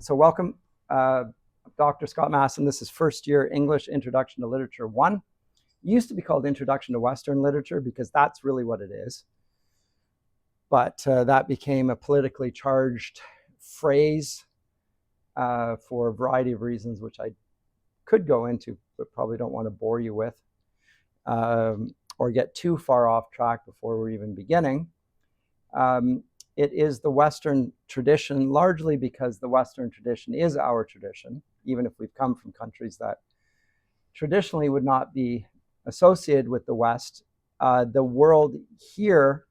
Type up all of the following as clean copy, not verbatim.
So welcome, Dr. Scott Masson. This is first year English Introduction to Literature 1. It used to be called Introduction to Western Literature because that's really what it is. But that became a politically charged phrase for a variety of reasons, which I could go into, but probably don't want to bore you with or get too far off track before we're even beginning. It is the Western tradition, largely because the Western tradition is our tradition, even if we've come from countries that traditionally would not be associated with the West. The world here,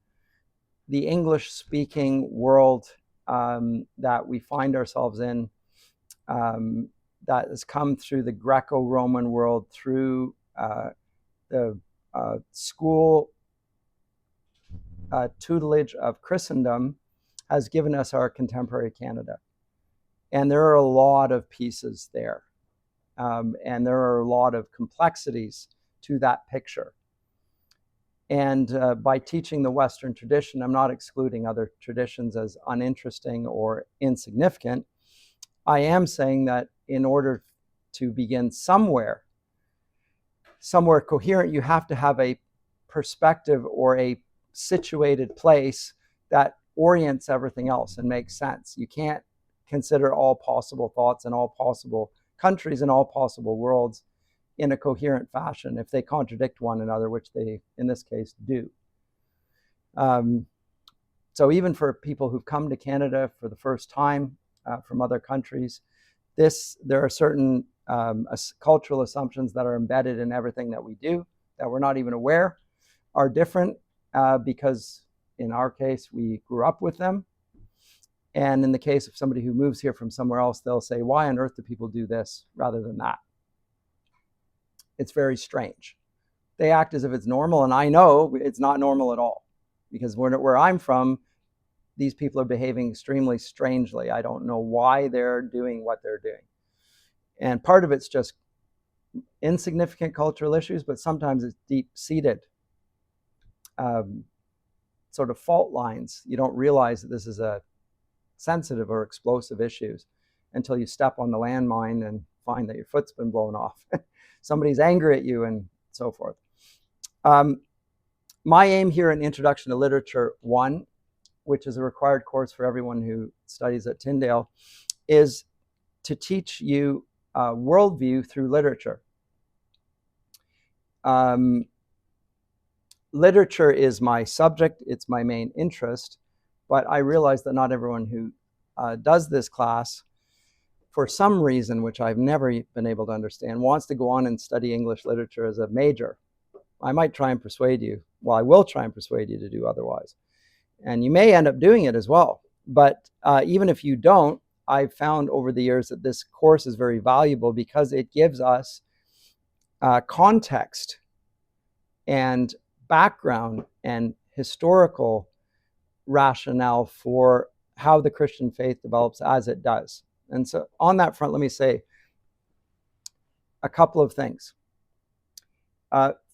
the English-speaking world that we find ourselves in, that has come through the Greco-Roman world, through the school tutelage of Christendom, has given us our contemporary Canada. And there are a lot of pieces there. And there are a lot of complexities to that picture. And by teaching the Western tradition, I'm not excluding other traditions as uninteresting or insignificant. I am saying that in order to begin somewhere coherent, you have to have a perspective or a situated place that orients everything else and makes sense. You can't consider all possible thoughts and all possible countries and all possible worlds in a coherent fashion if they contradict one another, which they, in this case, do. So even for people who've come to Canada for the first time from other countries, there are certain cultural assumptions that are embedded in everything that we do that we're not even aware are different because in our case, we grew up with them. And in the case of somebody who moves here from somewhere else, they'll say, why on earth do people do this rather than that? It's very strange. They act as if it's normal, and I know it's not normal at all, because where I'm from, these people are behaving extremely strangely. I don't know why they're doing what they're doing. And part of it's just insignificant cultural issues, but sometimes it's deep-seated sort of fault lines. You don't realize that this is a sensitive or explosive issues until you step on the landmine and find that your foot's been blown off. Somebody's angry at you and so forth. My aim here in Introduction to Literature 1, which is a required course for everyone who studies at Tyndale, is to teach you worldview through literature. Literature is my subject, it's my main interest, but I realize that not everyone who does this class, for some reason, which I've never been able to understand, wants to go on and study English literature as a major. I might try and persuade you, well, I will try and persuade you to do otherwise. And you may end up doing it as well. But even if you don't, I've found over the years that this course is very valuable because it gives us context and background and historical rationale for how the Christian faith develops as it does. And so on that front, let me say a couple of things.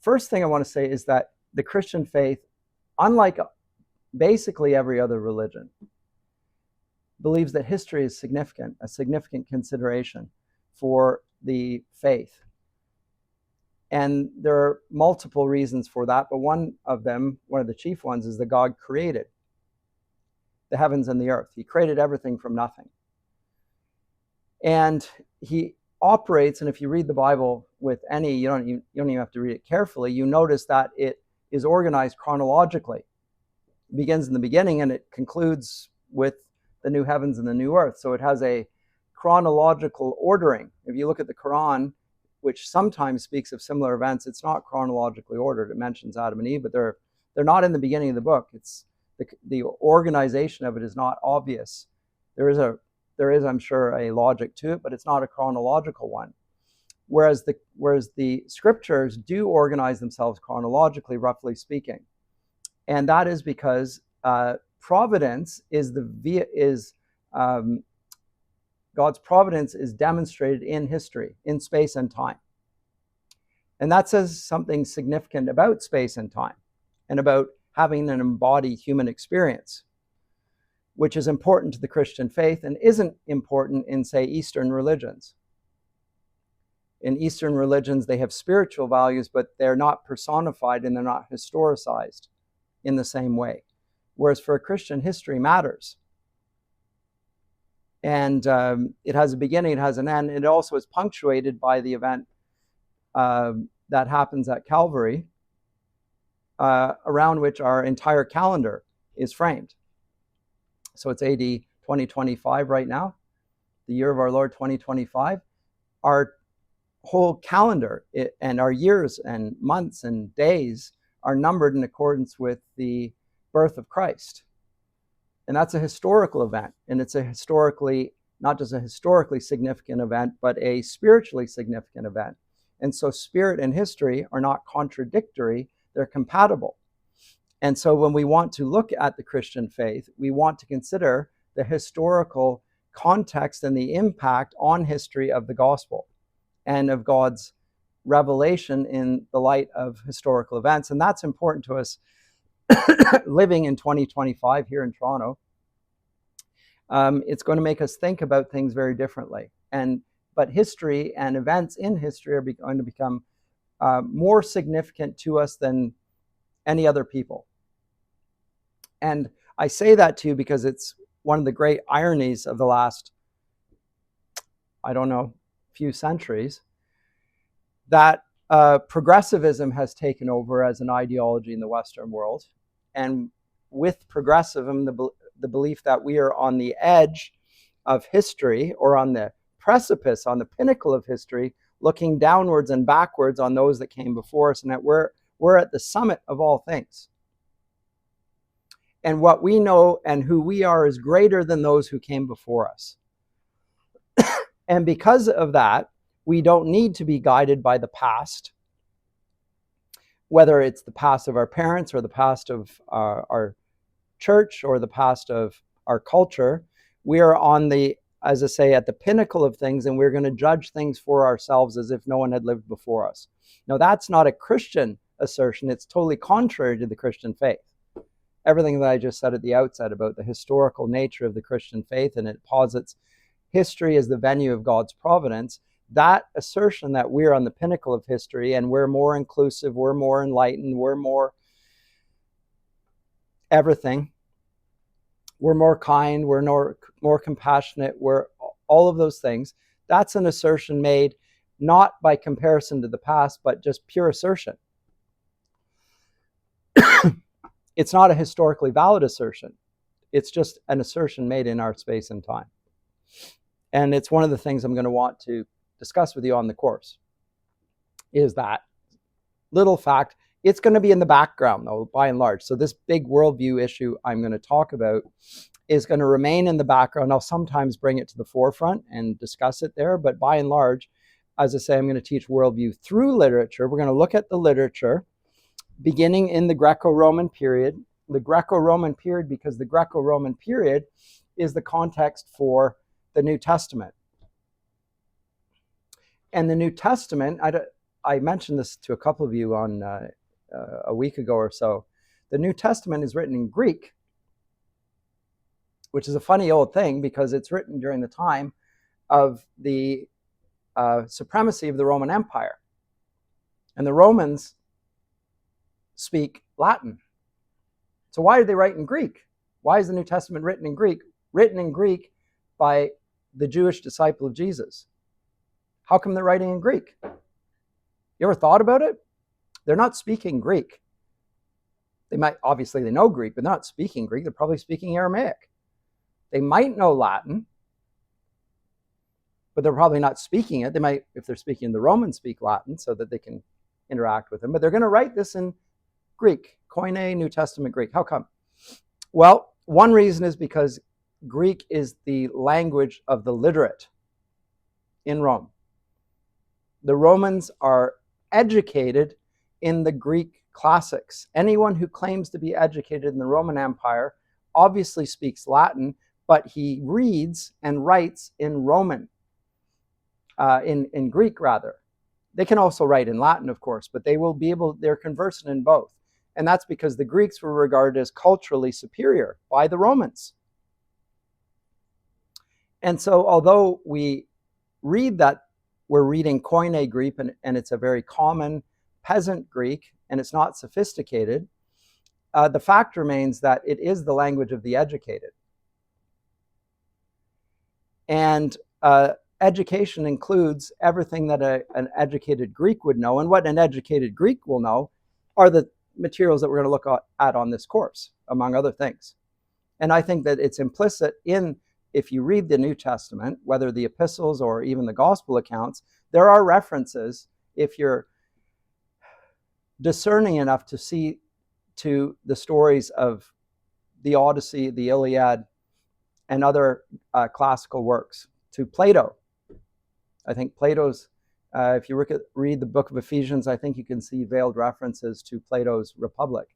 First thing I want to say is that the Christian faith, unlike basically every other religion, believes that history is significant, a significant consideration for the faith. And there are multiple reasons for that, but one of the chief ones, is that God created the heavens and the earth. He created everything from nothing. And he operates, and if you read the Bible with any, you don't even have to read it carefully, you notice that it is organized chronologically. It begins in the beginning and it concludes with the new heavens and the new earth. So it has a chronological ordering. If you look at the Quran, which sometimes speaks of similar events, it's not chronologically ordered. It mentions Adam and Eve, but they're not in the beginning of the book. It's the organization of it is not obvious. There is, I'm sure, a logic to it, but it's not a chronological one. Whereas the scriptures do organize themselves chronologically, roughly speaking, and that is because providence God's providence is demonstrated in history, in space and time. And that says something significant about space and time and about having an embodied human experience. which is important to the Christian faith and isn't important in, say, Eastern religions. In Eastern religions, they have spiritual values, but they're not personified and they're not historicized in the same way. Whereas for a Christian, history matters. And it has a beginning, it has an end. It also is punctuated by the event that happens at Calvary, around which our entire calendar is framed. So it's AD 2025 right now, the year of our Lord 2025. Our whole calendar and our years and months and days are numbered in accordance with the birth of Christ. And that's a historical event. And it's a historically, not just a historically significant event, but a spiritually significant event. And so spirit and history are not contradictory, they're compatible. And so when we want to look at the Christian faith, we want to consider the historical context and the impact on history of the gospel and of God's revelation in the light of historical events. And that's important to us living in 2025 here in Toronto. It's going to make us think about things very differently. But history and events in history are going to become more significant to us than any other people. And I say that to you because it's one of the great ironies of the last, few centuries, that progressivism has taken over as an ideology in the Western world. And with progressivism, the belief that we are on the edge of history, or on the precipice, on the pinnacle of history, looking downwards and backwards on those that came before us, and that we're at the summit of all things. And what we know and who we are is greater than those who came before us. And because of that, we don't need to be guided by the past, whether it's the past of our parents or the past of our church or the past of our culture. We are on the, as I say, at the pinnacle of things, and we're going to judge things for ourselves as if no one had lived before us. Now, that's not a Christian assertion. It's totally contrary to the Christian faith. Everything that I just said at the outset about the historical nature of the Christian faith, and it posits history as the venue of God's providence, that assertion that we're on the pinnacle of history and we're more inclusive, we're more enlightened, we're more everything, we're more kind, we're more compassionate, we're all of those things, that's an assertion made not by comparison to the past, but just pure assertion. It's not a historically valid assertion. It's just an assertion made in our space and time. And it's one of the things I'm going to want to discuss with you on the course, is that little fact. It's going to be in the background, though, by and large. So this big worldview issue I'm going to talk about is going to remain in the background. I'll sometimes bring it to the forefront and discuss it there, but by and large, as I say, I'm going to teach worldview through literature. We're going to look at the literature beginning in the Greco-Roman period. The Greco-Roman period, because the Greco-Roman period is the context for the New Testament. And the New Testament, I mentioned this to a couple of you on a week ago or so. The New Testament is written in Greek, which is a funny old thing because it's written during the time of the supremacy of the Roman Empire. And the Romans speak Latin. So why did they write in Greek? Why is the New Testament written in Greek? Written in Greek by the Jewish disciple of Jesus. How come they're writing in Greek? You ever thought about it? They're not speaking Greek. Obviously they know Greek, but they're not speaking Greek. They're probably speaking Aramaic. They might know Latin, but they're probably not speaking it. They might, if they're speaking, the Romans speak Latin so that they can interact with them, but they're going to write this in Greek, Koine New Testament Greek. How come? Well, one reason is because Greek is the language of the literate in Rome. The Romans are educated in the Greek classics. Anyone who claims to be educated in the Roman Empire obviously speaks Latin, but he reads and writes in Roman, in Greek rather. They can also write in Latin, of course, but they're conversant in both. And that's because the Greeks were regarded as culturally superior by the Romans. And so although we read that we're reading Koine Greek, and it's a very common peasant Greek, and it's not sophisticated, the fact remains that it is the language of the educated. And education includes everything that an educated Greek would know. And what an educated Greek will know are the materials that we're going to look at on this course, among other things. And I think that it's implicit in, if you read the New Testament, whether the epistles or even the gospel accounts, there are references, if you're discerning enough to see to the stories of the Odyssey, the Iliad, and other classical works, to Plato. I think Plato's, if you read the book of Ephesians, I think you can see veiled references to Plato's Republic.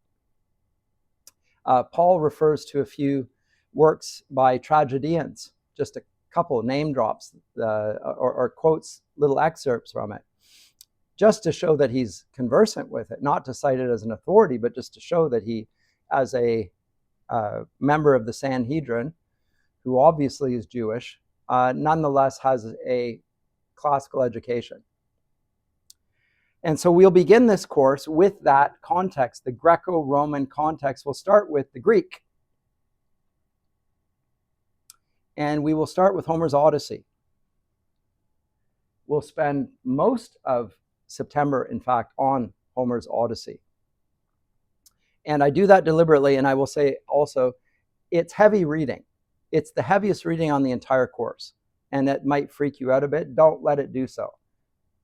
Paul refers to a few works by tragedians, just a couple name drops, or quotes little excerpts from it, just to show that he's conversant with it, not to cite it as an authority, but just to show that he, as a member of the Sanhedrin, who obviously is Jewish, nonetheless has a classical education. And so we'll begin this course with that context, the Greco-Roman context. We'll start with the Greek. And we will start with Homer's Odyssey. We'll spend most of September, in fact, on Homer's Odyssey. And I do that deliberately, and I will say also, it's heavy reading. It's the heaviest reading on the entire course, and that might freak you out a bit. Don't let it do so.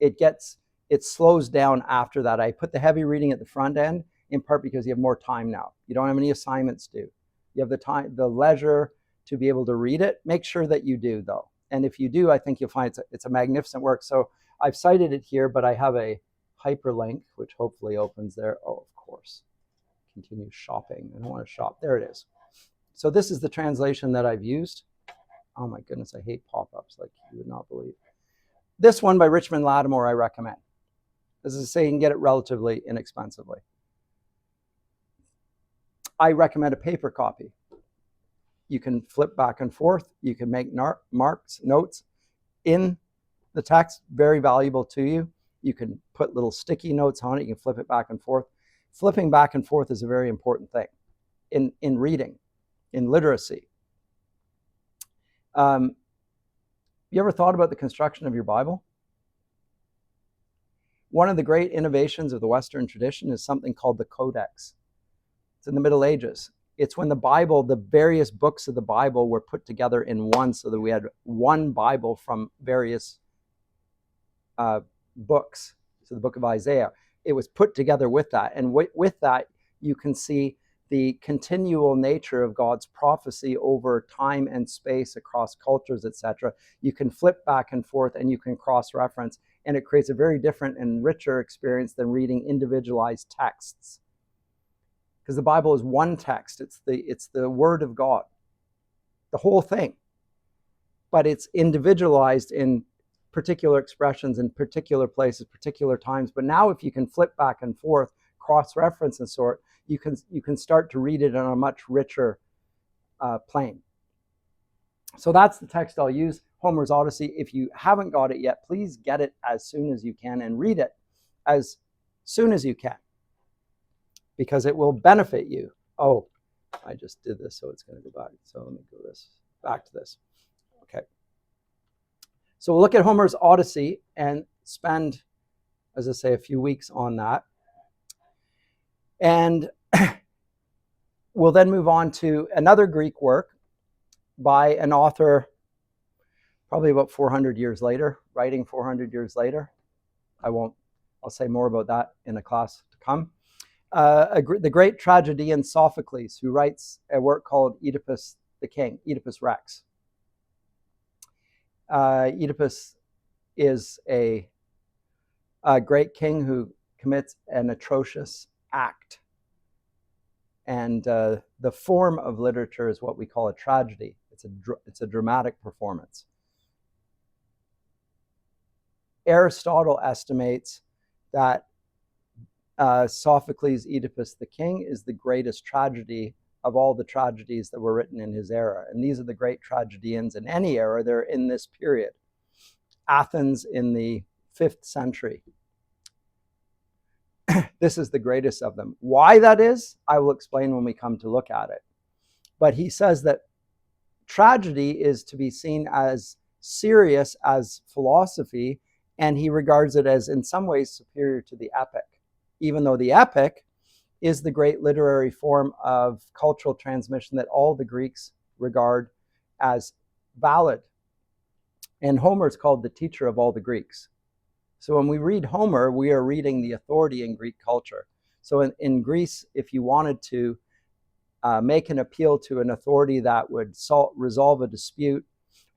It slows down after that. I put the heavy reading at the front end, in part because you have more time now. You don't have any assignments due. You have the time, the leisure to be able to read it. Make sure that you do, though. And if you do, I think you'll find it's a magnificent work. So I've cited it here, but I have a hyperlink, which hopefully opens there. Oh, of course. Continue shopping. I don't want to shop. There it is. So this is the translation that I've used. Oh my goodness, I hate pop-ups like you would not believe. This one by Richmond Lattimore I recommend. As I say, you can get it relatively inexpensively. I recommend a paper copy. You can flip back and forth. You can make notes in the text, very valuable to you. You can put little sticky notes on it. You can flip it back and forth. Flipping back and forth is a very important thing in reading, in literacy. You ever thought about the construction of your Bible? One of the great innovations of the Western tradition is something called the Codex. It's in the Middle Ages. It's when the Bible, the various books of the Bible were put together in one, so that we had one Bible from various books. So the book of Isaiah, it was put together with that. And with that, you can see the continual nature of God's prophecy over time and space across cultures, etc. You can flip back and forth, and you can cross-reference, and it creates a very different and richer experience than reading individualized texts. Because the Bible is one text. It's the Word of God, the whole thing. But it's individualized in particular expressions in particular places, particular times. But now if you can flip back and forth, cross-reference and sort, you can start to read it on a much richer plane. So that's the text I'll use, Homer's Odyssey. If you haven't got it yet, please get it as soon as you can and read it as soon as you can, because it will benefit you. Oh, I just did this, so it's going to go back. So let me go back to this. Okay. So we'll look at Homer's Odyssey and spend, as I say, a few weeks on that. And we'll then move on to another Greek work by an author probably about 400 years later, writing 400 years later. I'll say more about that in a class to come. The great tragedian Sophocles, who writes a work called Oedipus the King, Oedipus Rex. Oedipus is a great king who commits an atrocious act. And the form of literature is what we call a tragedy. It's a dramatic performance. Aristotle estimates that Sophocles' Oedipus the King is the greatest tragedy of all the tragedies that were written in his era. And these are the great tragedians in any era. They're in this period. Athens in the 5th century. This is the greatest of them. Why that is, I will explain when we come to look at it. But he says that tragedy is to be seen as serious as philosophy, and he regards it as in some ways superior to the epic, even though the epic is the great literary form of cultural transmission that all the Greeks regard as valid. And Homer is called the teacher of all the Greeks. So when we read Homer, we are reading the authority in Greek culture. So in Greece, if you wanted to make an appeal to an authority that would resolve a dispute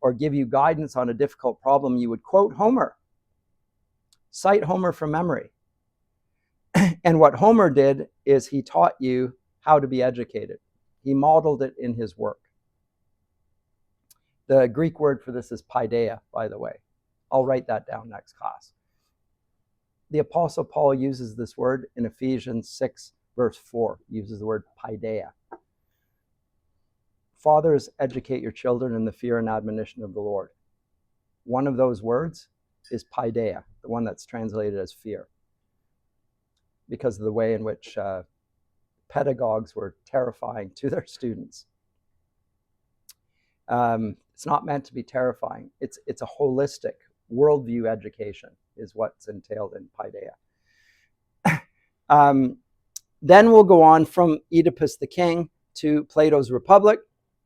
or give you guidance on a difficult problem, you would quote Homer, cite Homer from memory. And what Homer did is he taught you how to be educated. He modeled it in his work. The Greek word for this is paideia, by the way. I'll write that down next class. The Apostle Paul uses this word in Ephesians 6, verse 4, uses the word paideia. Fathers, educate your children in the fear and admonition of the Lord. One of those words is paideia, the one that's translated as fear, because of the way in which pedagogues were terrifying to their students. It's not meant to be terrifying. It's a holistic worldview education is what's entailed in paideia. Then we'll go on from Oedipus the King to Plato's Republic.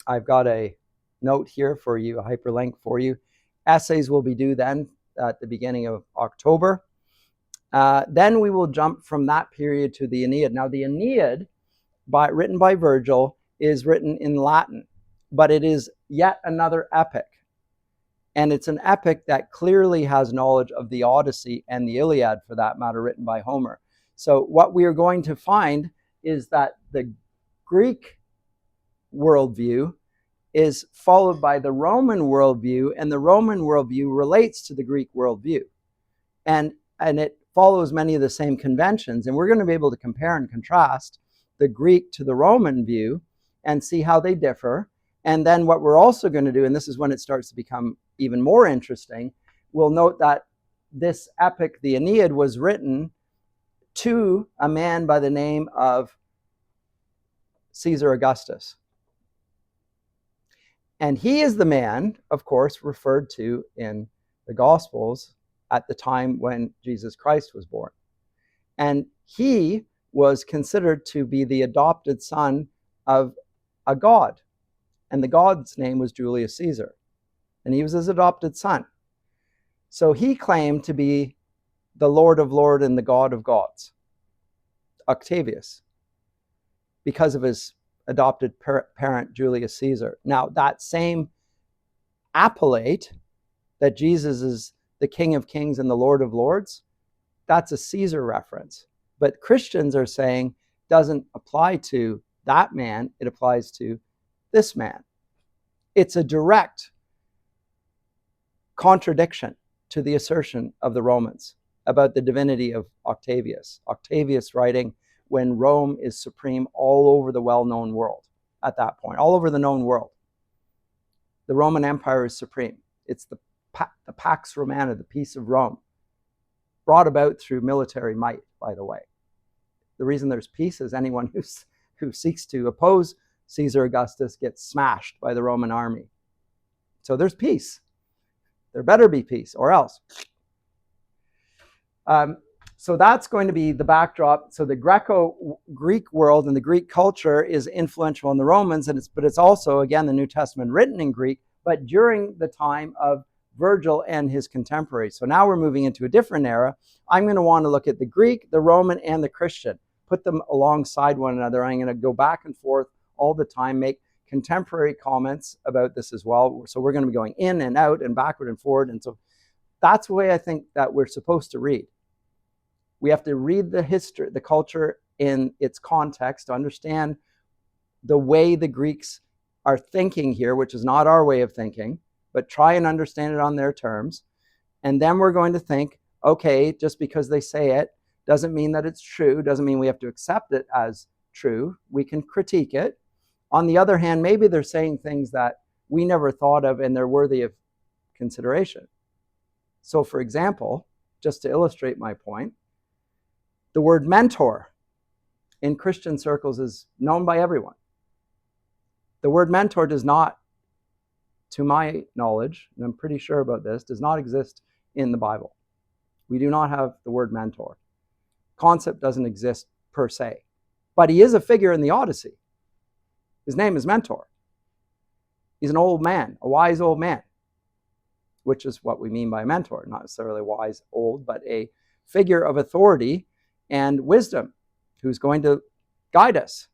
I've got a note here for you, a hyperlink for you. Essays will be due then at the beginning of October. Then we will jump from that period to the Aeneid. Now the Aeneid, written by Virgil, is written in Latin, but it is yet another epic. And it's an epic that clearly has knowledge of the Odyssey and the Iliad, for that matter, written by Homer. So what we are going to find is that the Greek worldview is followed by the Roman worldview, and the Roman worldview relates to the Greek worldview. And it follows many of the same conventions. And we're going to be able to compare and contrast the Greek to the Roman view and see how they differ. And then what we're also going to do, and this is when it starts to become even more interesting, we'll note that this epic, the Aeneid, was written to a man by the name of Caesar Augustus. And he is the man, of course, referred to in the Gospels at the time when Jesus Christ was born. And he was considered to be the adopted son of a god. And the god's name was Julius Caesar. And he was his adopted son. So he claimed to be the Lord of Lords and the God of gods, Octavius, because of his adopted parent, Julius Caesar. Now, that same appellate that Jesus is the King of Kings and the Lord of Lords, that's a Caesar reference. But Christians are saying doesn't apply to that man, it applies to this man. It's a direct contradiction to the assertion of the Romans about the divinity of Octavius. Octavius writing when Rome is supreme all over the well-known world at that point, all over the known world. The Roman Empire is supreme. It's the Pax Romana, the peace of Rome, brought about through military might, by the way. The reason there's peace is anyone who seeks to oppose Caesar Augustus gets smashed by the Roman army. So there's peace. There better be peace, or else. So that's going to be the backdrop. So the Greco-Greek world and the Greek culture is influential on the Romans, but it's also, again, the New Testament written in Greek, but during the time of Virgil and his contemporaries. So now we're moving into a different era. I'm going to want to look at the Greek, the Roman, and the Christian, put them alongside one another. I'm going to go back and forth all the time, make contemporary comments about this as well. So we're going to be going in and out and backward and forward. And so that's the way I think that we're supposed to read. We have to read the history, the culture in its context to understand the way the Greeks are thinking here, which is not our way of thinking, but try and understand it on their terms. And then we're going to think, okay, just because they say it doesn't mean that it's true, doesn't mean we have to accept it as true. We can critique it. On the other hand, maybe they're saying things that we never thought of and they're worthy of consideration. So, for example, just to illustrate my point, the word mentor in Christian circles is known by everyone. The word mentor does not, to my knowledge, and I'm pretty sure about this, does not exist in the Bible. We do not have the word mentor. Concept doesn't exist per se. But he is a figure in the Odyssey. His name is Mentor. He's an old man, a wise old man, which is what we mean by a mentor. Not necessarily wise, old, but a figure of authority and wisdom who's going to guide us.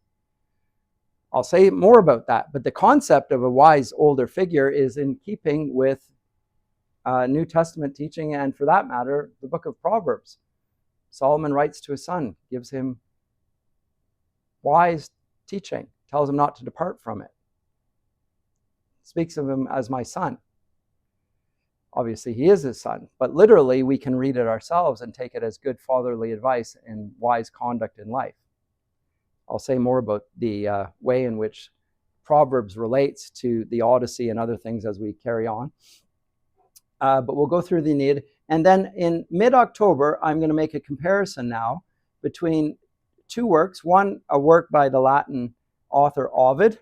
I'll say more about that, but the concept of a wise older figure is in keeping with New Testament teaching, and for that matter, the book of Proverbs. Solomon writes to his son, gives him wise teaching, tells him not to depart from it, speaks of him as my son. Obviously, he is his son, but literally we can read it ourselves and take it as good fatherly advice and wise conduct in life. I'll say more about the way in which Proverbs relates to the Odyssey and other things as we carry on. But we'll go through the Aeneid. And then in mid-October, I'm going to make a comparison now between two works. One, a work by the Latin author Ovid,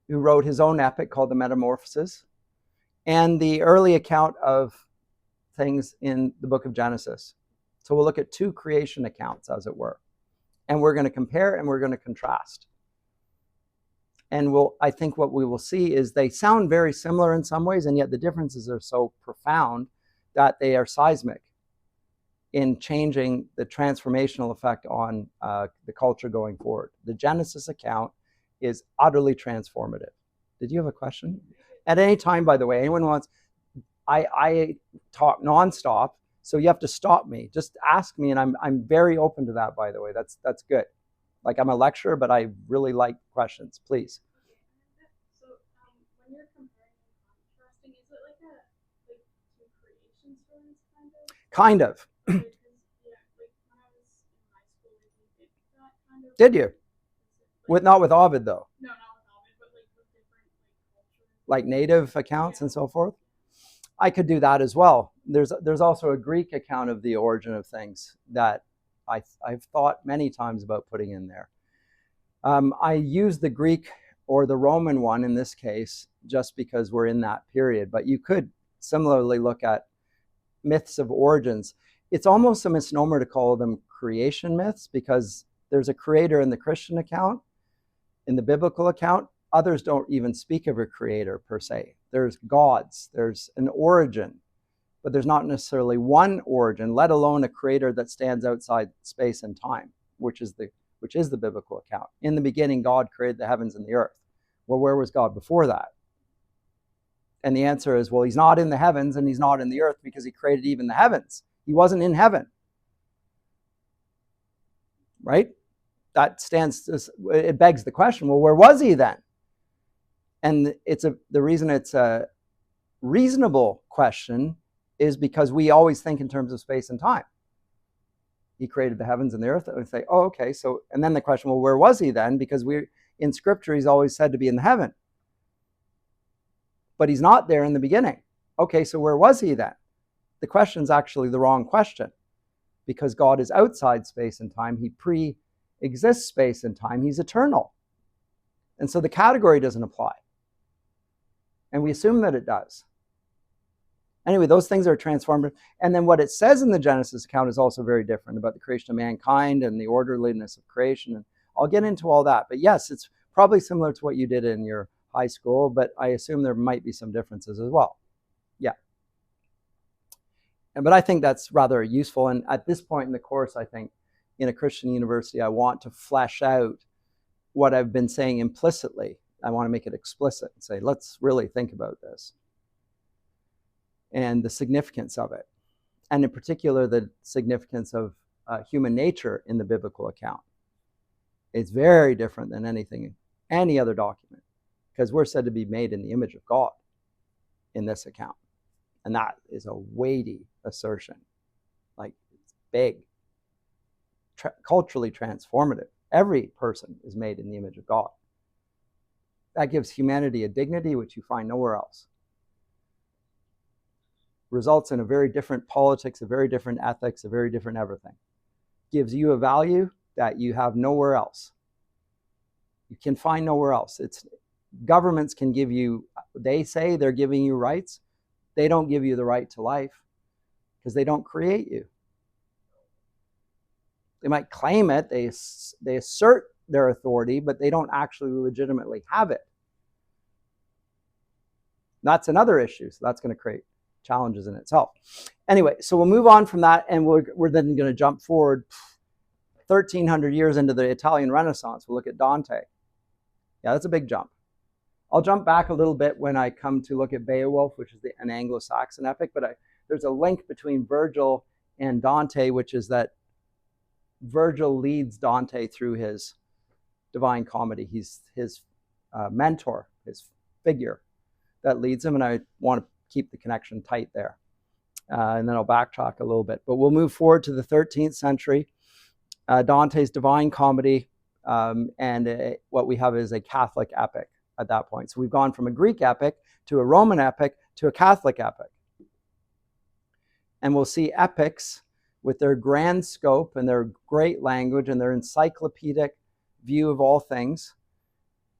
who wrote his own epic called the Metamorphoses, and the early account of things in the book of Genesis. So we'll look at two creation accounts, as it were. And we're going to compare and we're going to contrast. And I think what we will see is they sound very similar in some ways, and yet the differences are so profound that they are seismic in changing the transformational effect on the culture going forward. The Genesis account is utterly transformative. Did you have a question? At any time, by the way, anyone wants, I talk nonstop, so you have to stop me. Just ask me, and I'm very open to that, by the way. That's good. Like, I'm a lecturer, but I really like questions. Please. So when you're comparing and contrasting, is it like two creation stories Kind of. Because, yeah, like when I was in high school, we did that kind of. Did you? Not with Ovid, though. No, not with Ovid, but like with different cultures. Like native accounts and so forth? I could do that as well. There's also a Greek account of the origin of things that I've thought many times about putting in there. I use the Greek or the Roman one in this case just because we're in that period, but you could similarly look at myths of origins. It's almost a misnomer to call them creation myths because there's a creator in the Christian account, in the biblical account. Others don't even speak of a creator per se. There's gods, there's an origin, but there's not necessarily one origin, let alone a creator that stands outside space and time, which is the biblical account. In the beginning, God created the heavens and the earth. Well, where was God before that? And the answer is, well, he's not in the heavens and he's not in the earth because he created even the heavens. He wasn't in heaven. Right? It begs the question, well, where was he then? And the reason it's a reasonable question is because we always think in terms of space and time. He created the heavens and the earth, and we say, oh, okay. So, and then the question, well, where was he then? Because in Scripture, he's always said to be in the heaven, but he's not there in the beginning. Okay, so where was he then? The question's actually the wrong question, because God is outside space and time. He pre-exists space and time. He's eternal, and so the category doesn't apply. And we assume that it does. Anyway, those things are transformative. And then what it says in the Genesis account is also very different about the creation of mankind and the orderliness of creation. And I'll get into all that. But yes, it's probably similar to what you did in your high school, but I assume there might be some differences as well. Yeah. But I think that's rather useful. And at this point in the course, I think in a Christian university, I want to flesh out what I've been saying implicitly. I want to make it explicit and say, let's really think about this and the significance of it. And in particular, the significance of human nature in the biblical account. It's very different than any other document, because we're said to be made in the image of God in this account. And that is a weighty assertion. Like, it's big, culturally transformative. Every person is made in the image of God. That gives humanity a dignity which you find nowhere else. Results in a very different politics, a very different ethics, a very different everything. Gives you a value that you have nowhere else. You can find nowhere else. Governments can give you, they say they're giving you rights. They don't give you the right to life because they don't create you. They might claim it, they assert their authority, but they don't actually legitimately have it. That's another issue, so that's going to create challenges in itself. Anyway, so we'll move on from that, and we're then going to jump forward 1,300 years into the Italian Renaissance. We'll look at Dante. Yeah, that's a big jump. I'll jump back a little bit when I come to look at Beowulf, which is an Anglo-Saxon epic, but there's a link between Virgil and Dante, which is that Virgil leads Dante through his Divine Comedy. He's his mentor, his figure that leads him, and I want to keep the connection tight there. And then I'll backtrack a little bit. But we'll move forward to the 13th century, Dante's Divine Comedy, and what we have is a Catholic epic at that point. So we've gone from a Greek epic to a Roman epic to a Catholic epic. And we'll see epics with their grand scope and their great language and their encyclopedic view of all things,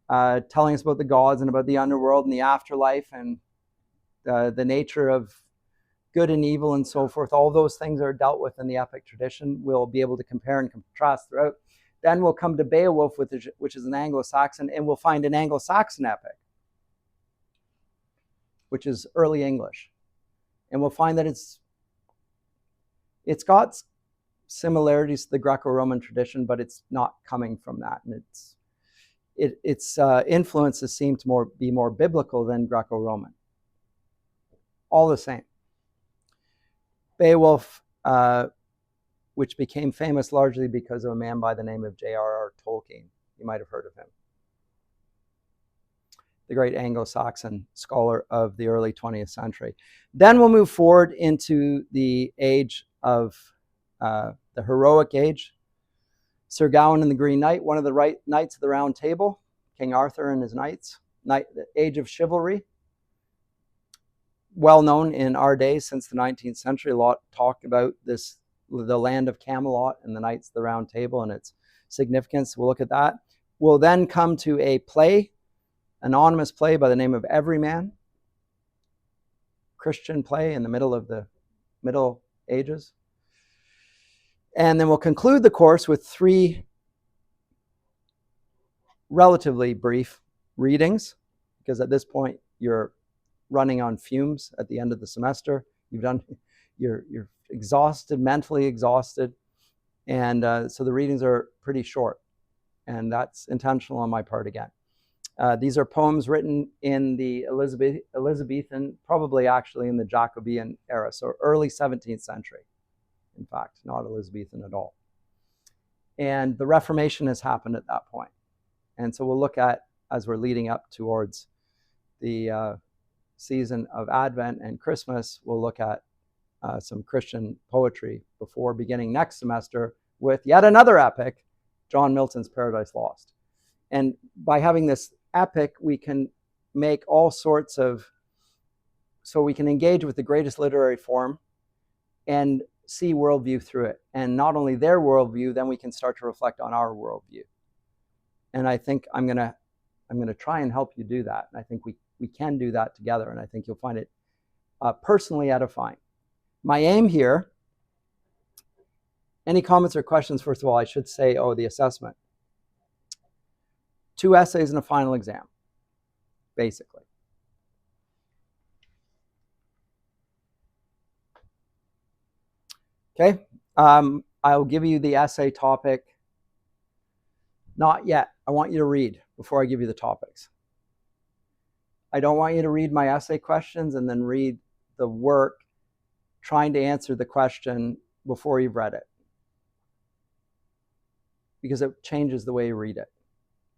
telling us about the gods and about the underworld and the afterlife and the nature of good and evil and so forth. All those things are dealt with in the epic tradition. We'll be able to compare and contrast throughout. Then we'll come to Beowulf, which is an Anglo-Saxon, and we'll find an Anglo-Saxon epic, which is early English. And we'll find that it's got similarities to the Greco-Roman tradition, but it's not coming from that. And its influences seem to be more biblical than Greco-Roman. All the same. Beowulf, which became famous largely because of a man by the name of J.R.R. Tolkien. You might have heard of him. The great Anglo-Saxon scholar of the early 20th century. Then we'll move forward into the age of the heroic age. Sir Gawain and the Green Knight, one of the knights of the Round Table, King Arthur and his knights, the age of chivalry. Well known in our days since the 19th century. A lot talked about this, the land of Camelot and the Knights of the Round Table and its significance. We'll look at that. We'll then come to a play, anonymous play by the name of Everyman, Christian play in the middle of the Middle Ages. And then we'll conclude the course with 3 relatively brief readings, because at this point you're running on fumes at the end of the semester. You're exhausted, mentally exhausted, and so the readings are pretty short, and that's intentional on my part again. These are poems written in the Elizabethan, probably actually in the Jacobean era, so early 17th century, in fact, not Elizabethan at all. And the Reformation has happened at that point. And so we'll look at, as we're leading up towards the season of Advent and Christmas, we'll look at some Christian poetry before beginning next semester with yet another epic, John Milton's Paradise Lost. And by having this epic, we can make all sorts of, so we can engage with the greatest literary form and see worldview through it. And not only their worldview, then we can start to reflect on our worldview. And I think I'm gonna try and help you do that. And I think we can do that together. And I think you'll find it personally edifying. My aim here, any comments or questions? First of all, I should say, the assessment. 2 essays and a final exam, basically. Okay, I'll give you the essay topic. Not yet. I want you to read before I give you the topics. I don't want you to read my essay questions and then read the work trying to answer the question before you've read it, because it changes the way you read it.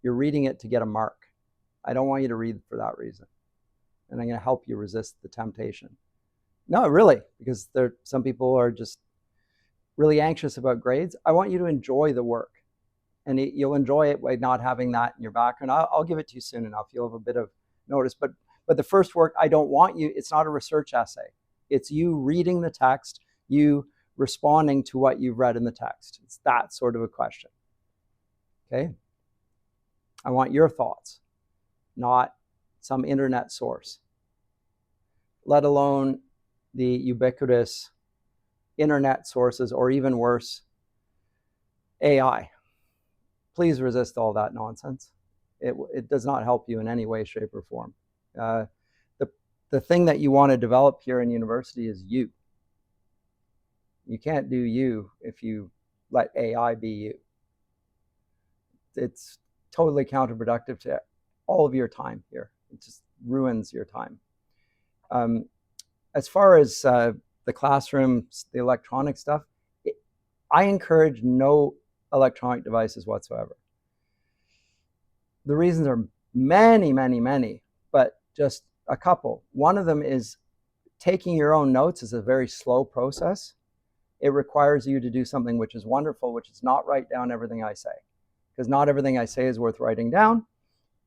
You're reading it to get a mark. I don't want you to read for that reason. And I'm going to help you resist the temptation. No, really, because some people are just really anxious about grades. I want you to enjoy the work. and you'll enjoy it by not having that in your background. I'll give it to you soon enough. You'll have a bit of notice. But the first work, I don't want you, it's not a research essay. It's you reading the text, you responding to what you've read in the text. It's that sort of a question. Okay? I want your thoughts, not some internet source, let alone the ubiquitous internet sources, or even worse, AI. Please resist all that nonsense. It does not help you in any way, shape, or form. The thing that you want to develop here in university is you. You can't do you if you let AI be you. It's totally counterproductive to all of your time here. It just ruins your time. As far as the classroom, the electronic stuff, I encourage no electronic devices whatsoever. The reasons are many, many, many, but just a couple. One of them is taking your own notes is a very slow process. It requires you to do something which is wonderful, which is not write down everything I say, because not everything I say is worth writing down.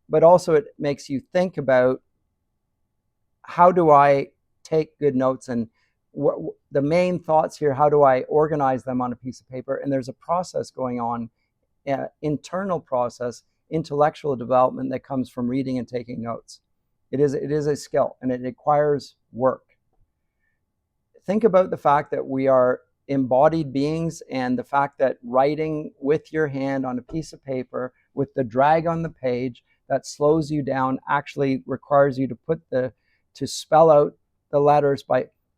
But also it makes you think about, how do I take good notes, and the main thoughts here, how do I organize them on a piece of paper? And there's a process going on, internal process, intellectual development that comes from reading and taking notes. It is a skill, and it requires work. Think about the fact that we are embodied beings, and the fact that writing with your hand on a piece of paper with the drag on the page that slows you down actually requires you to spell out the letters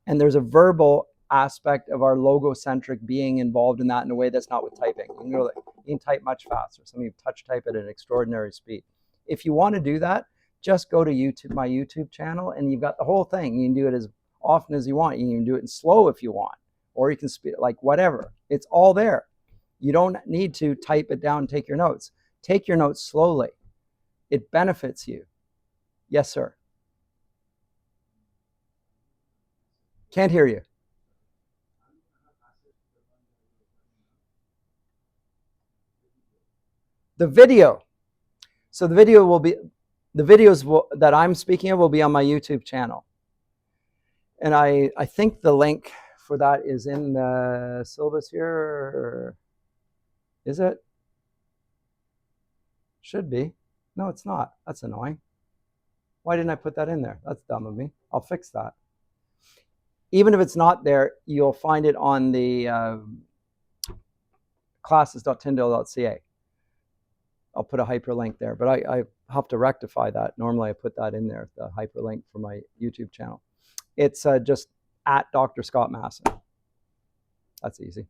and there's a verbal aspect of our logocentric being involved in that in a way that's not with typing. You can type much faster. Some of you touch type at an extraordinary speed. If you want to do that, just go to YouTube, my YouTube channel, and you've got the whole thing. You can do it as often as you want. You can do it in slow if you want, or you can speed, like whatever. It's all there. You don't need to type it down and take your notes. Take your notes slowly. It benefits you. Yes, sir. Can't hear you. The video. So the videos that I'm speaking of will be on my YouTube channel. And I think the link for that is in the syllabus here. Is it? Should be. No, it's not. That's annoying. Why didn't I put that in there? That's dumb of me. I'll fix that. Even if it's not there, you'll find it on the classes.tyndale.ca. I'll put a hyperlink there, but I have to rectify that. Normally I put that in there, the hyperlink for my YouTube channel. It's just at Dr. Scott Masson. That's easy.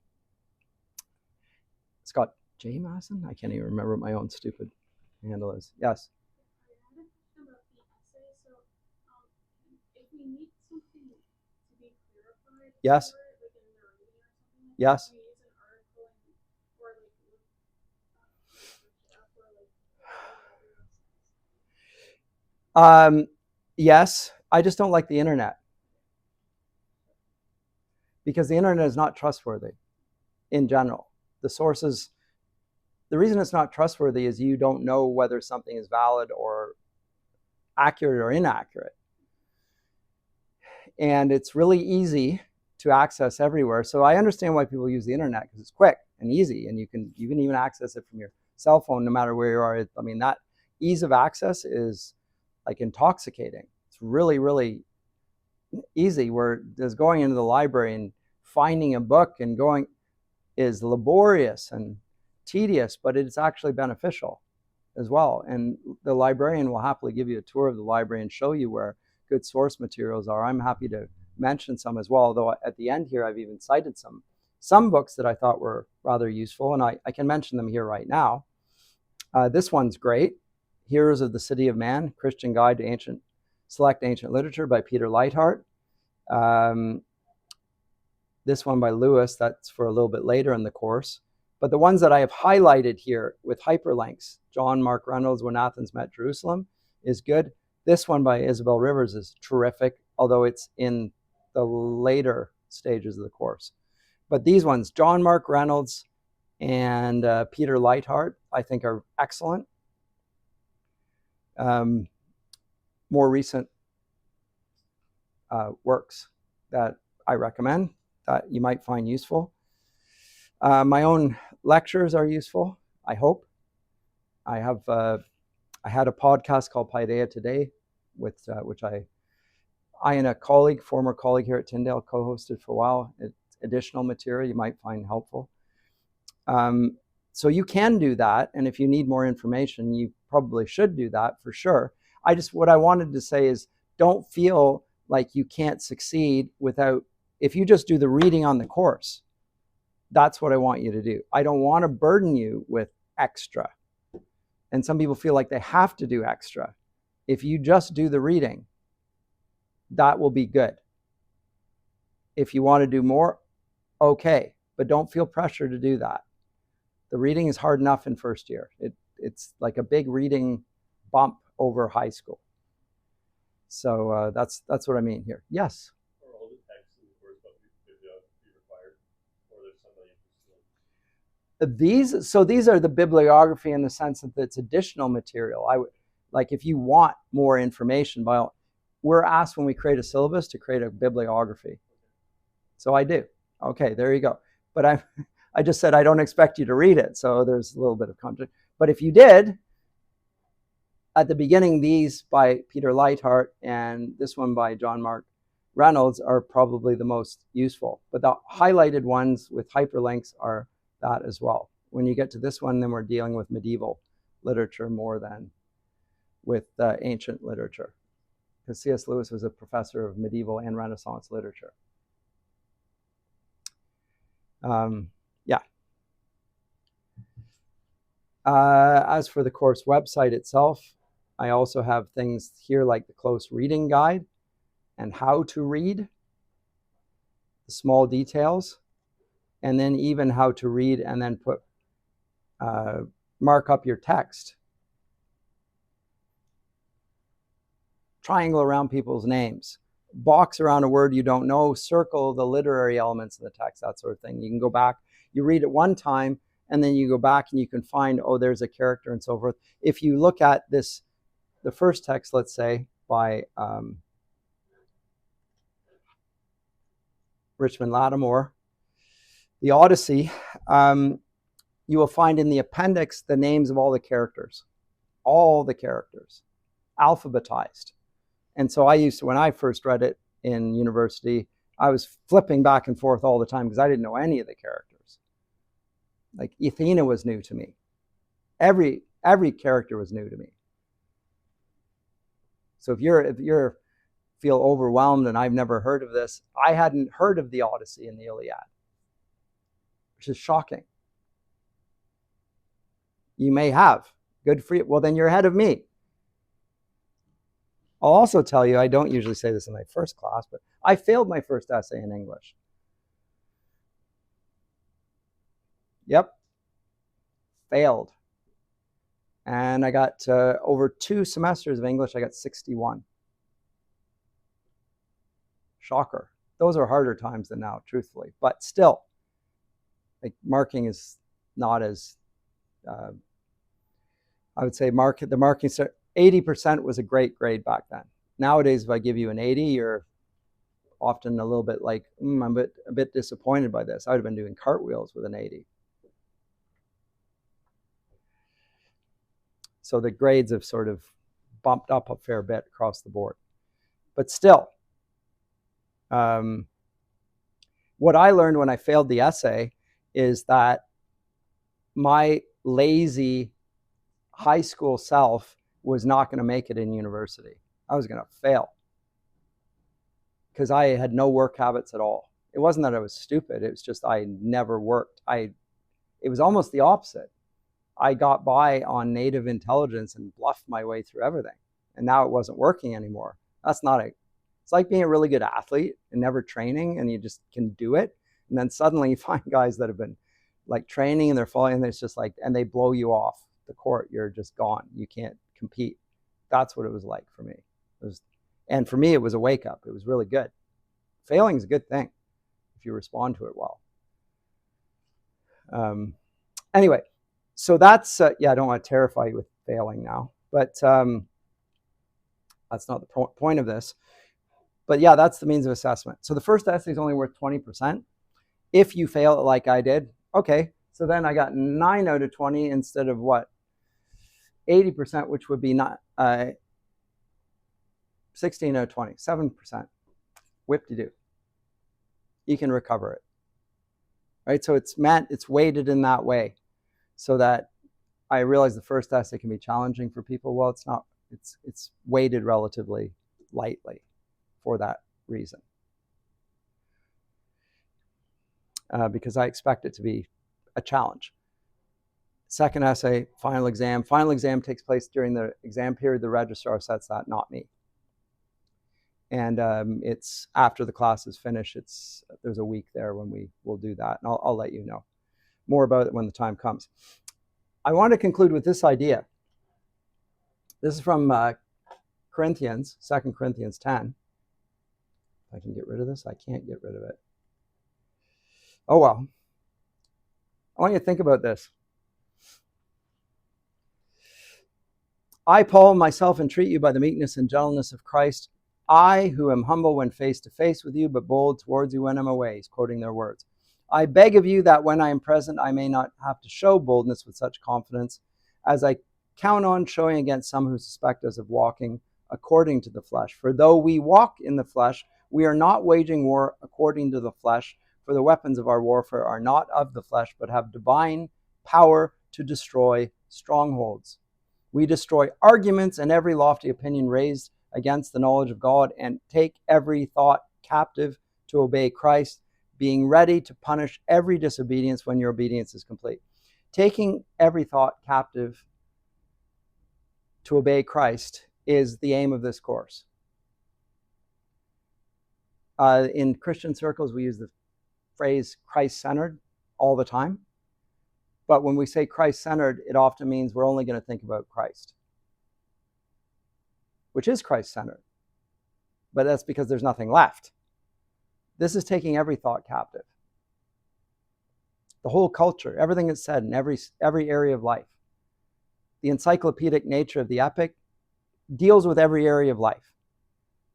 Scott J. Masson? I can't even remember what my own stupid handle is. Yes? Yes. Yes. Yes. I just don't like the internet, because the internet is not trustworthy in general. The sources, the reason it's not trustworthy is you don't know whether something is valid or accurate or inaccurate. And it's really easy to access everywhere. So I understand why people use the internet, because it's quick and easy, and you can even access it from your cell phone no matter where you are. I mean, that ease of access is like intoxicating. It's really, really easy, where just going into the library and finding a book and going is laborious and tedious, but it's actually beneficial as well. And the librarian will happily give you a tour of the library and show you where good source materials are. I'm happy to mention some as well, although at the end here I've even cited some books that I thought were rather useful, and I can mention them here right now. This one's great, Heroes of the City of Man, Christian Guide to Select Ancient Literature by Peter Leithart. This one by Lewis, that's for a little bit later in the course. But the ones that I have highlighted here with hyperlinks, John Mark Reynolds, When Athens Met Jerusalem, is good. This one by Isabel Rivers is terrific, although it's in the later stages of the course. But these ones, John Mark Reynolds and Peter Leithart, I think are excellent. More recent works that I recommend that you might find useful. My own lectures are useful, I hope. I had a podcast called Paideia Today, with which I and a colleague, former colleague here at Tyndale, co-hosted for a while. It's additional material you might find helpful. So you can do that, and if you need more information, you probably should do that for sure. What I wanted to say is, don't feel like you can't succeed without, if you just do the reading on the course. That's what I want you to do. I don't want to burden you with extra. And some people feel like they have to do extra. If you just do the reading, that will be good. If you want to do more, okay, but don't feel pressure to do that. The reading is hard enough in first year. It's like a big reading bump over high school. So that's what I mean here. Yes? Are all the texts in the course bibliography required, or there's some that you These are the bibliography in the sense that it's additional material. I would, like, if you want more information, we're asked when we create a syllabus to create a bibliography. So I do. Okay, there you go. But I just said I don't expect you to read it, so there's a little bit of context. But if you did, at the beginning, these by Peter Leithart and this one by John Mark Reynolds are probably the most useful. But the highlighted ones with hyperlinks are that as well. When you get to this one, then we're dealing with medieval literature more than with ancient literature, because C.S. Lewis was a professor of medieval and Renaissance literature. Yeah. As for the course website itself, I also have things here like the close reading guide and how to read, the small details, and then even how to read and then mark up your text. Triangle around people's names. Box around a word you don't know, circle the literary elements of the text, that sort of thing. You can go back, you read it one time, and then you go back and you can find, oh, there's a character and so forth. If you look at this, the first text, let's say, by Richmond Lattimore, the Odyssey, you will find in the appendix the names of all the characters, alphabetized. And so I used to, when I first read it in university, I was flipping back and forth all the time because I didn't know any of the characters. Like Athena was new to me. Every character was new to me. So if you're feel overwhelmed and I've never heard of this, I hadn't heard of the Odyssey and the Iliad, which is shocking. You may have. Good for you. Well, then you're ahead of me. I'll also tell you, I don't usually say this in my first class, but I failed my first essay in English. Yep. Failed. And I got over 2 semesters of English, I got 61. Shocker. Those are harder times than now, truthfully. But still, like, marking is not as, I would say the marking, 80% was a great grade back then. Nowadays, if I give you an 80, you're often a little bit like, I'm a bit disappointed by this. I would have been doing cartwheels with an 80. So the grades have sort of bumped up a fair bit across the board. But still, what I learned when I failed the essay is that my lazy high school self was not going to make it in university. I was going to fail because I had no work habits at all. It wasn't that I was stupid. It was just I never worked. It was almost the opposite. I got by on native intelligence and bluffed my way through everything. And now it wasn't working anymore. It's like being a really good athlete and never training, and you just can do it. And then suddenly you find guys that have been like training and they're falling, and it's just like, and they blow you off the court. You're just gone. You can't compete. That's what it was like for me. And for me, it was a wake up. It was really good. Failing is a good thing if you respond to it well. Anyway, So that's, yeah, I don't want to terrify you with failing now, but that's not the point of this. But yeah, that's the means of assessment. So the first essay is only worth 20%. If you fail it like I did, okay, so then I got 9 out of 20 instead of what? 80%, which would be not 16 out of 20, 7%. Whip-de-doo. You can recover it. Right? So it's weighted in that way so that I realize the first essay can be challenging for people. Well, it's not. It's weighted relatively lightly for that reason. Because I expect it to be a challenge. Second essay, final exam. Final exam takes place during the exam period. The registrar sets that, not me. And it's after the class is finished. There's a week there when we will do that. And I'll let you know more about it when the time comes. I want to conclude with this idea. This is from Corinthians, 2 Corinthians 10. If I can get rid of this, I can't get rid of it. Oh, well. I want you to think about this. I, Paul, myself entreat you by the meekness and gentleness of Christ, I, who am humble when face to face with you, but bold towards you when I'm away. He's quoting their words. I beg of you that when I am present, I may not have to show boldness with such confidence, as I count on showing against some who suspect us of walking according to the flesh. For though we walk in the flesh, we are not waging war according to the flesh, for the weapons of our warfare are not of the flesh, but have divine power to destroy strongholds. We destroy arguments and every lofty opinion raised against the knowledge of God, and take every thought captive to obey Christ, being ready to punish every disobedience when your obedience is complete. Taking every thought captive to obey Christ is the aim of this course. In Christian circles, we use the phrase Christ-centered all the time. But when we say Christ-centered, it often means we're only going to think about Christ, which is Christ-centered. But that's because there's nothing left. This is taking every thought captive. The whole culture, everything that's said in every area of life. The encyclopedic nature of the epic deals with every area of life.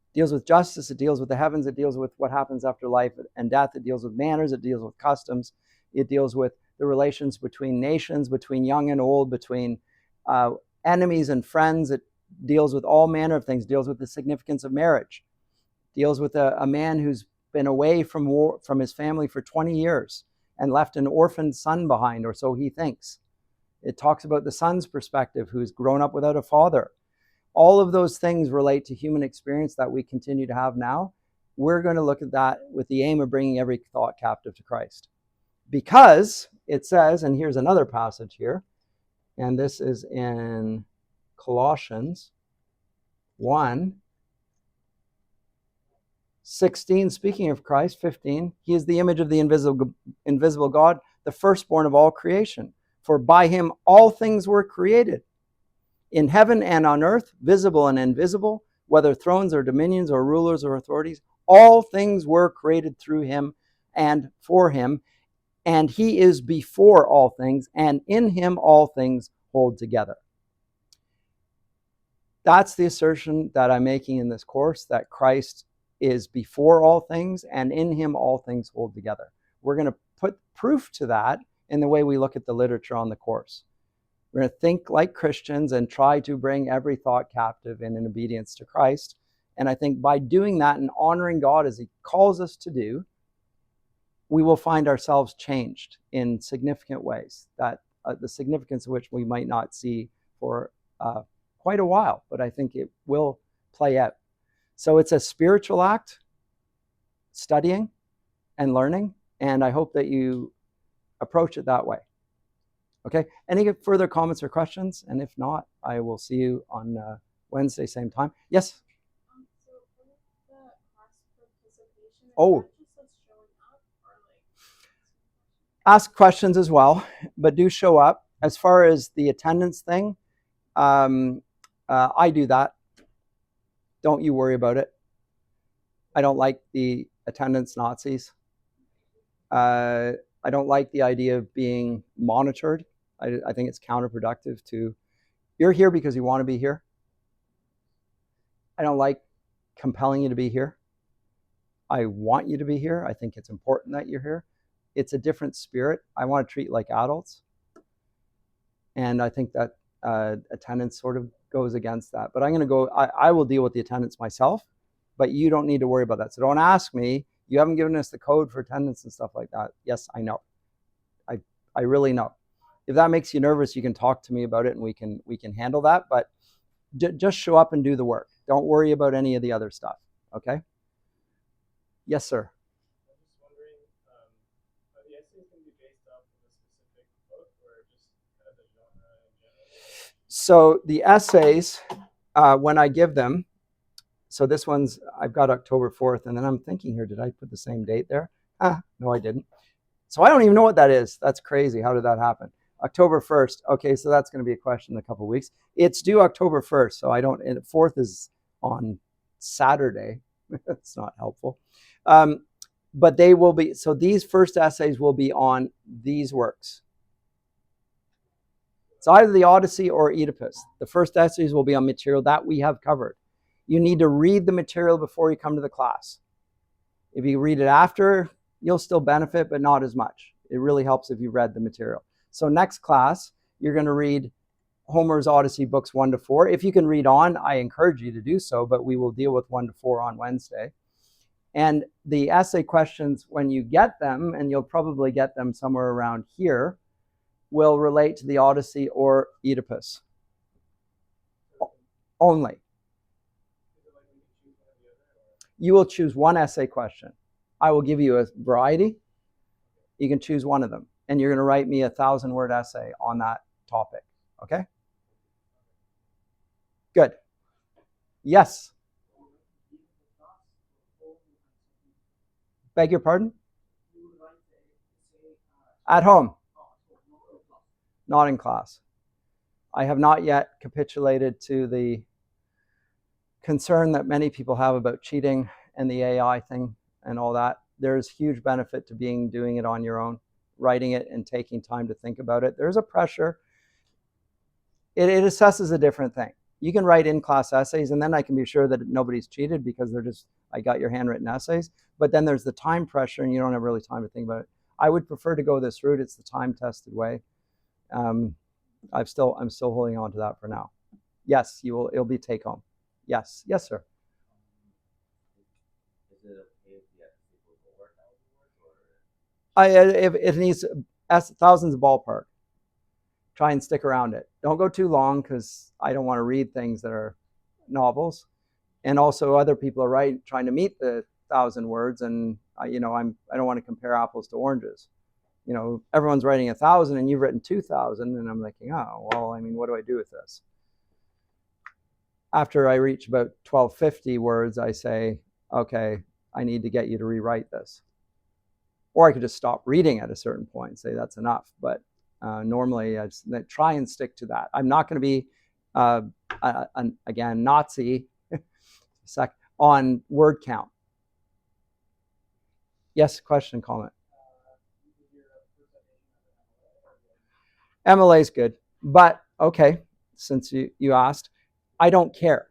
It deals with justice, it deals with the heavens, it deals with what happens after life and death, it deals with manners, it deals with customs, it deals with the relations between nations, between young and old, between enemies and friends. It deals with all manner of things. It deals with the significance of marriage. It deals with a man who's been away from his family for 20 years and left an orphaned son behind, or so he thinks. It talks about the son's perspective, who's grown up without a father. All of those things relate to human experience that we continue to have now. We're going to look at that with the aim of bringing every thought captive to Christ. Because it says, and here's another passage here, and this is in Colossians 1:16, speaking of Christ, 15, he is the image of the invisible God, the firstborn of all creation. For by him all things were created, in heaven and on earth, visible and invisible, whether thrones or dominions or rulers or authorities, all things were created through him and for him. And he is before all things, and in him all things hold together. That's the assertion that I'm making in this course, that Christ is before all things, and in him all things hold together. We're going to put proof to that in the way we look at the literature on the course. We're going to think like Christians and try to bring every thought captive in obedience to Christ. And I think by doing that and honoring God as he calls us to do, we will find ourselves changed in significant ways, that the significance of which we might not see for quite a while, but I think it will play out. So it's a spiritual act, studying and learning, and I hope that you approach it that way. Okay, any further comments or questions? And if not, I will see you on Wednesday, same time. Yes? So for the class participation, Oh. is that just us showing up, or like Ask questions as well, but do show up. As far as the attendance thing, I do that. Don't you worry about it. I don't like the attendance Nazis. I don't like the idea of being monitored. I think it's counterproductive to, you're here because you want to be here. I don't like compelling you to be here. I want you to be here. I think it's important that you're here. It's a different spirit. I want to treat like adults. And I think that attendance sort of goes against that. But I'm going to go, I will deal with the attendance myself, but you don't need to worry about that. So don't ask me, you haven't given us the code for attendance and stuff like that. Yes, I know. I really know. If that makes you nervous, you can talk to me about it and we can handle that. But just show up and do the work. Don't worry about any of the other stuff. Okay? Yes, sir. I'm just wondering, are the essays going to be based off of a specific book or just kind of the genre in general? So the essays, when I give them, so this one's, I've got October 4th, and then I'm thinking here, did I put the same date there? No, I didn't. So I don't even know what that is. That's crazy. How did that happen? October 1st. Okay, so that's going to be a question in a couple of weeks. It's due October 1st, so I don't, and 4th is on Saturday. It's not helpful. But they will be, so these first essays will be on these works. It's either the Odyssey or Oedipus. The first essays will be on material that we have covered. You need to read the material before you come to the class. If you read it after, you'll still benefit, but not as much. It really helps if you read the material. So next class, you're going to read Homer's Odyssey books 1 to 4. If you can read on, I encourage you to do so, but we will deal with 1 to 4 on Wednesday. And the essay questions, when you get them, and you'll probably get them somewhere around here, will relate to the Odyssey or Oedipus only. You will choose one essay question. I will give you a variety. You can choose one of them. And you're going to write me a 1,000-word essay on that topic. Okay? Good. Yes? Beg your pardon? At home. Not in class. I have not yet capitulated to the concern that many people have about cheating and the AI thing and all that. There's huge benefit to doing it on your own, writing it and taking time to think about it. There's a pressure. It assesses a different thing. You can write in-class essays, and then I can be sure that nobody's cheated because they're just, I got your handwritten essays. But then there's the time pressure, and you don't have really time to think about it. I would prefer to go this route. It's the time-tested way. I'm still holding on to that for now. Yes, you will. It'll be take home. Yes, yes, sir. Is it okay if you have to take over 1,000 words, or? If it needs thousands of ballpark. Try and stick around it. Don't go too long because I don't want to read things that are novels, and also other people are trying to meet the 1,000 words, and I don't want to compare apples to oranges. Everyone's writing 1,000 and you've written 2,000, and I'm thinking, oh, well, I mean, what do I do with this? After I reach about 1,250 words, I say, okay, I need to get you to rewrite this. Or I could just stop reading at a certain point and say that's enough. But normally I try and stick to that. I'm not going to be, again, Nazi on word count. Yes, question, comment. MLA is good, but okay, since you asked, I don't care.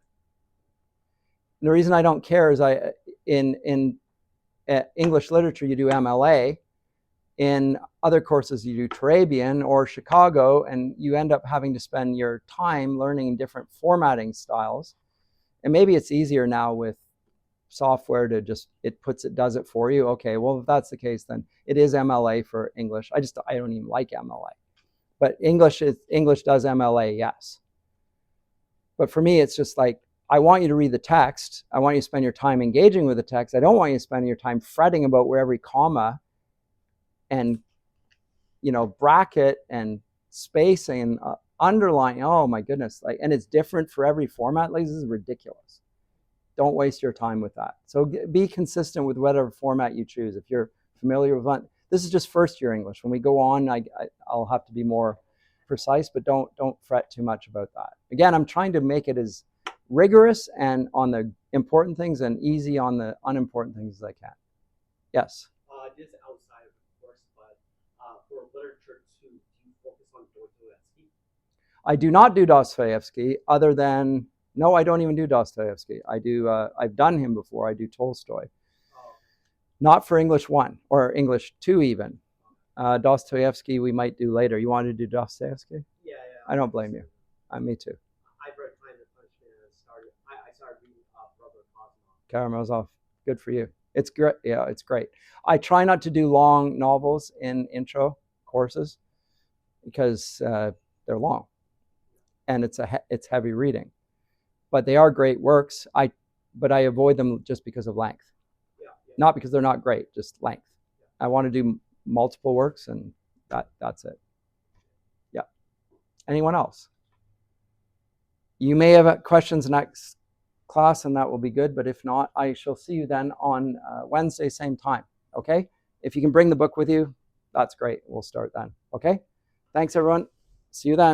And the reason I don't care is in English literature you do MLA, in other courses you do Turabian or Chicago, and you end up having to spend your time learning different formatting styles. And maybe it's easier now with software to just, does it for you. Okay, well, if that's the case, then it is MLA for English. I don't even like MLA. But English does MLA, yes. But for me, it's just like, I want you to read the text. I want you to spend your time engaging with the text. I don't want you to spend your time fretting about where every comma and bracket and spacing and underline. Oh my goodness! And it's different for every format. Like, this is ridiculous. Don't waste your time with that. So be consistent with whatever format you choose. If you're familiar with one, this is just first year English. When we go on, I'll have to be more precise, but don't fret too much about that. Again, I'm trying to make it as rigorous and on the important things and easy on the unimportant things as I can. Yes. This is outside of the course, but for literature 2, do you focus on going through I do not do Dostoevsky other than, no, I don't even do Dostoevsky. I've done him before. I do Tolstoy. Not for English 1 or English 2 even. Dostoevsky we might do later. You want to do Dostoevsky? Yeah. I don't blame you. Me too. I've read Kind of Punishment and I started reading Brother Karamazov. Good for you. It's great. Yeah, it's great. I try not to do long novels in intro courses because they're long and it's heavy reading. But they are great works. But I avoid them just because of length. Not because they're not great, just length. I want to do multiple works, and that's it. Yeah. Anyone else? You may have questions next class, and that will be good. But if not, I shall see you then on Wednesday, same time. Okay? If you can bring the book with you, that's great. We'll start then. Okay? Thanks, everyone. See you then.